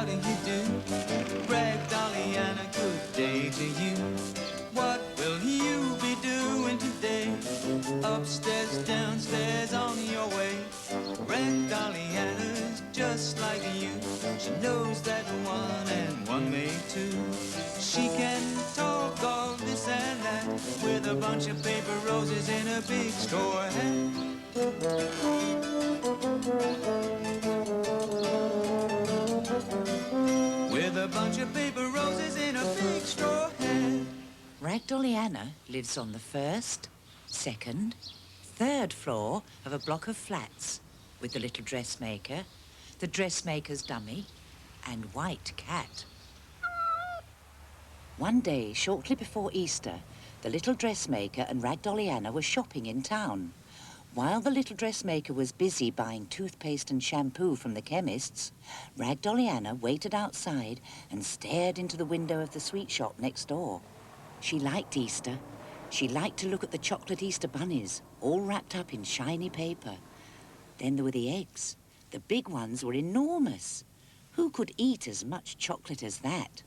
do you do? Ragdolly and a good day to you. What will you be doing today? Upstairs, downstairs, on your way. Ragdolly Anna's just like you. She knows that one and one make two. She can talk all this and that with a bunch of paper roses in a big straw hat. With a bunch of paper roses in a big straw hat. Ragdolly Anna lives on the first, second, third floor of a block of flats with the little dressmaker, the dressmaker's dummy, and White Cat. One day, shortly before Easter, the little dressmaker and Ragdolly Anna were shopping in town. While the little dressmaker was busy buying toothpaste and shampoo from the chemist's, Ragdolly Anna waited outside and stared into the window of the sweet shop next door. She liked Easter. She liked to look at the chocolate Easter bunnies, all wrapped up in shiny paper. Then there were the eggs. The big ones were enormous. Who could eat as much chocolate as that?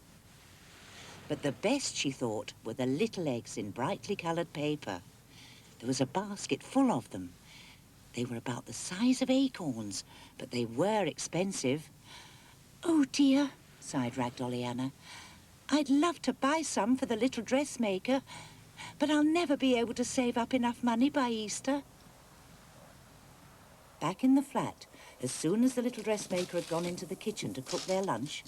But the best, she thought, were the little eggs in brightly coloured paper. There was a basket full of them. They were about the size of acorns, but they were expensive. "Oh, dear," sighed Ragdolly Anna. "I'd love to buy some for the little dressmaker, but I'll never be able to save up enough money by Easter." Back in the flat, as soon as the little dressmaker had gone into the kitchen to cook their lunch,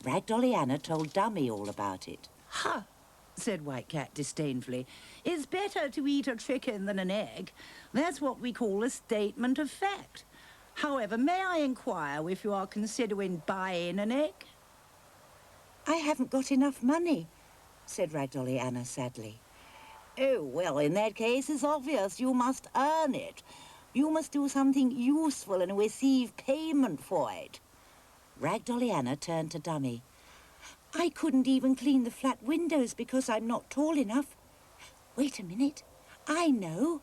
Ragdolly Anna told Dummy all about it. "Ha!" said White Cat disdainfully. "It's better to eat a chicken than an egg. That's what we call a statement of fact. However, may I inquire if you are considering buying an egg?" "I haven't got enough money," said Ragdolly Anna sadly. "Oh, well, in that case, it's obvious you must earn it. You must do something useful and receive payment for it." Ragdolly Anna turned to Dummy. "I couldn't even clean the flat windows because I'm not tall enough. Wait a minute. I know.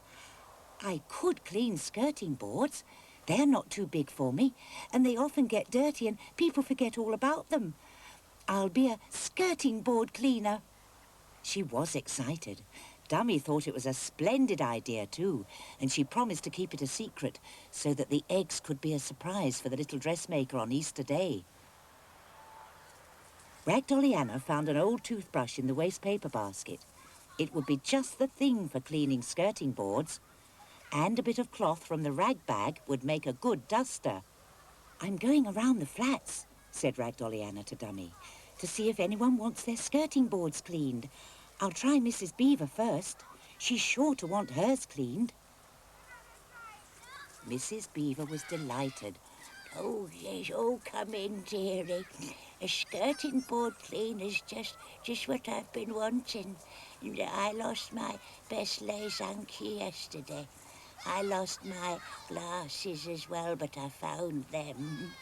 I could clean skirting boards. They're not too big for me, and they often get dirty and people forget all about them. I'll be a skirting board cleaner." She was excited. Dummy thought it was a splendid idea too, and she promised to keep it a secret so that the eggs could be a surprise for the little dressmaker on Easter Day. Ragdolly Anna found an old toothbrush in the waste paper basket. It would be just the thing for cleaning skirting boards, and a bit of cloth from the rag bag would make a good duster. "I'm going around the flats," said Ragdolly Anna to Dummy, "to see if anyone wants their skirting boards cleaned. I'll try Mrs. Beaver first. She's sure to want hers cleaned." Mrs. Beaver was delighted. "Oh, yes, oh, come in, dearie. A skirting board cleaner's just what I've been wanting. And I lost my best lace hanky yesterday. I lost my glasses as well, but I found them.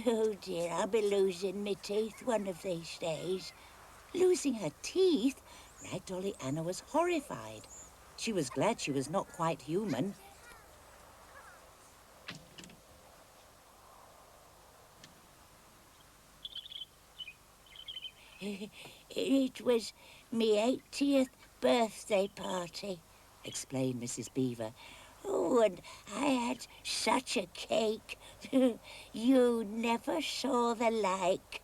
Oh, dear, I'll be losing my teeth one of these days." Losing her teeth? Ragdolly Anna was horrified. She was glad she was not quite human. "It was me 80th birthday party," explained Mrs. Beaver. "Oh, and I had such a cake. You never saw the like."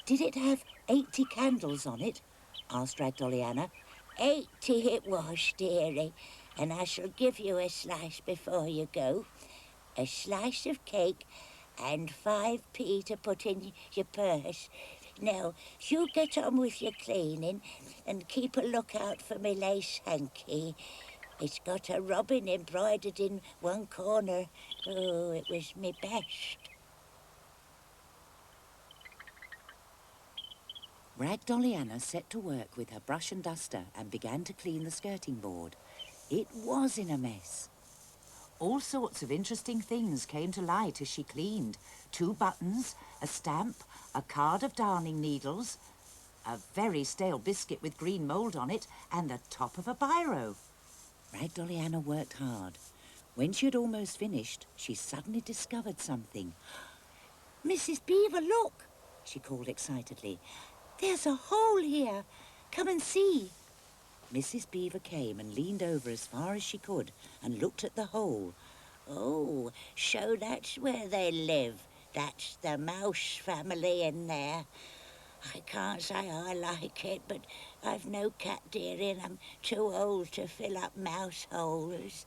"Did it have 80 candles on it?" asked Ragdolly Anna. 80 it was, dearie, and I shall give you a slice before you go. A slice of cake and 5p to put in your purse. Now, you get on with your cleaning and keep a lookout for me lace hanky. It's got a robin embroidered in one corner. Oh, it was me best." Ragdolly Anna set to work with her brush and duster and began to clean the skirting board. It was in a mess. All sorts of interesting things came to light as she cleaned. 2 buttons, a stamp, a card of darning needles, a very stale biscuit with green mould on it, and the top of a biro. Ragdolly Anna worked hard. When she had almost finished, she suddenly discovered something. Mrs. Beaver, look, she called excitedly. There's a hole here. Come and see. Mrs. Beaver came and leaned over as far as she could and looked at the hole. Oh, so that's where they live. That's the mouse family in there. I can't say I like it, but I've no cat dear in. I'm too old to fill up mouse holes.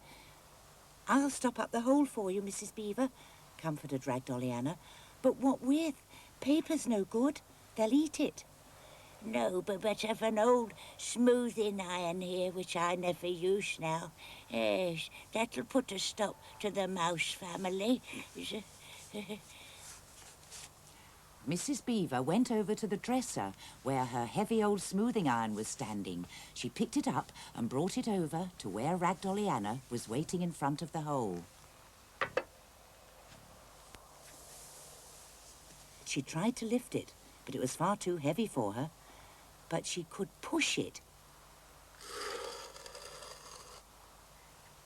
I'll stop up the hole for you, Mrs. Beaver, comforted Ragdolly Anna. But what with? Paper's no good. They'll eat it. No, but I've an old smoothing iron here, which I never use now. Yes, that'll put a stop to the mouse family. Mrs. Beaver went over to the dresser where her heavy old smoothing iron was standing. She picked it up and brought it over to where Ragdolly Anna was waiting in front of the hole. She tried to lift it, but it was far too heavy for her. But she could push it.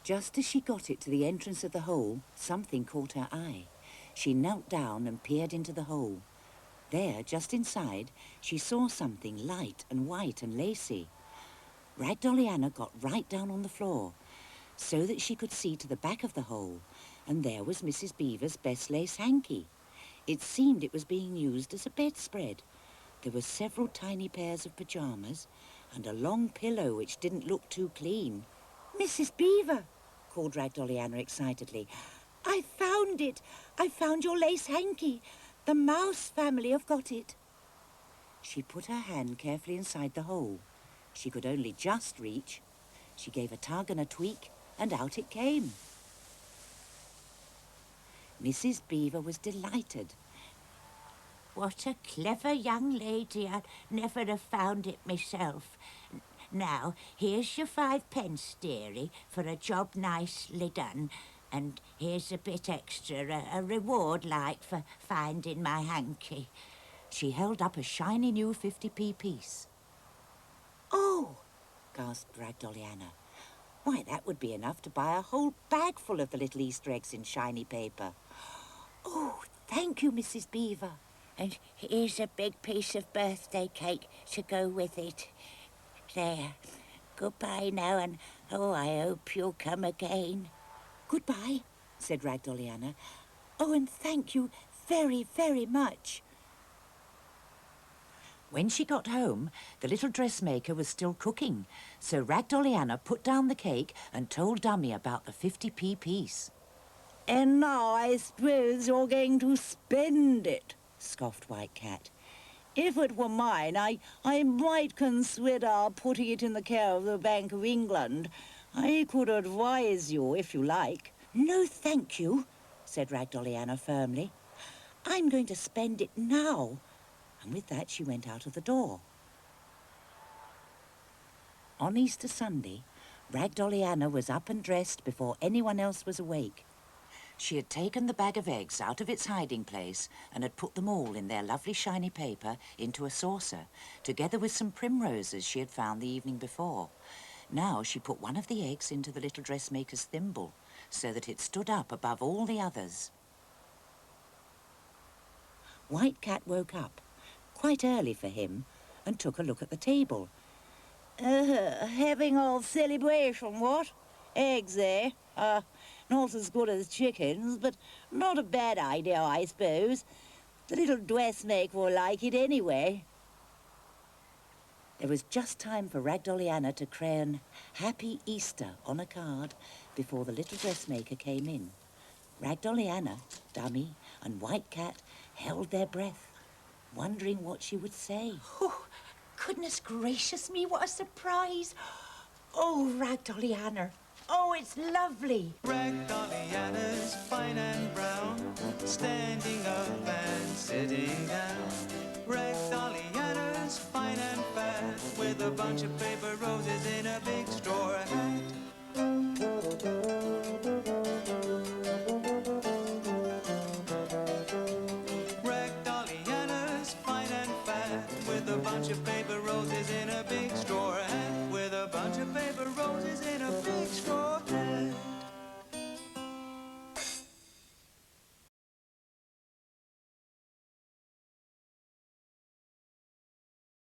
Just as she got it to the entrance of the hole, something caught her eye. She knelt down and peered into the hole. There, just inside, she saw something light and white and lacy. Ragdolly Anna got right down on the floor so that she could see to the back of the hole, and there was Mrs. Beaver's best lace hanky. It seemed it was being used as a bedspread. There were several tiny pairs of pyjamas and a long pillow which didn't look too clean. Mrs. Beaver, called Ragdolly Anna excitedly. I found it. I found your lace hanky. The mouse family have got it. She put her hand carefully inside the hole. She could only just reach. She gave a tug and a tweak, and out it came. Mrs. Beaver was delighted. What a clever young lady. I'd never have found it myself. Now, here's your 5 pence, dearie, for a job nicely done. And here's a bit extra, a reward like for finding my hanky. She held up a shiny new 50p piece. Oh, gasped Ragdolly Anna. Why, that would be enough to buy a whole bag full of the little Easter eggs in shiny paper. Oh, thank you, Mrs. Beaver. And here's a big piece of birthday cake to go with it. There. Goodbye now, and oh, I hope you'll come again. Goodbye, said Ragdolly Anna. Oh, and thank you very, very much. When she got home, the little dressmaker was still cooking, so Ragdolly Anna put down the cake and told Dummy about the 50p piece. And now I suppose you're going to spend it, scoffed White Cat. If it were mine, I might consider putting it in the care of the Bank of England. I could advise you, if you like. No, thank you, said Ragdolly Anna firmly. I'm going to spend it now. And with that, she went out of the door. On Easter Sunday, Ragdolly Anna was up and dressed before anyone else was awake. She had taken the bag of eggs out of its hiding place and had put them all in their lovely shiny paper into a saucer, together with some primroses she had found the evening before. Now she put one of the eggs into the little dressmaker's thimble, so that it stood up above all the others. White Cat woke up, quite early for him, and took a look at the table. Having a celebration, what? Eggs, eh? Not as good as chickens, but not a bad idea, I suppose. The little dressmaker will like it anyway. There was just time for Ragdolly Anna to crayon Happy Easter on a card before the little dressmaker came in. Ragdolly Anna, Dummy, and White Cat held their breath, wondering what she would say. Oh, goodness gracious me, what a surprise. Oh, Ragdolly Anna. Oh, it's lovely. Ragdolly Anna's fine and brown, standing up and sitting down. Ragdolly Anna's fine and fat, with a bunch of paper roses in a big straw hat.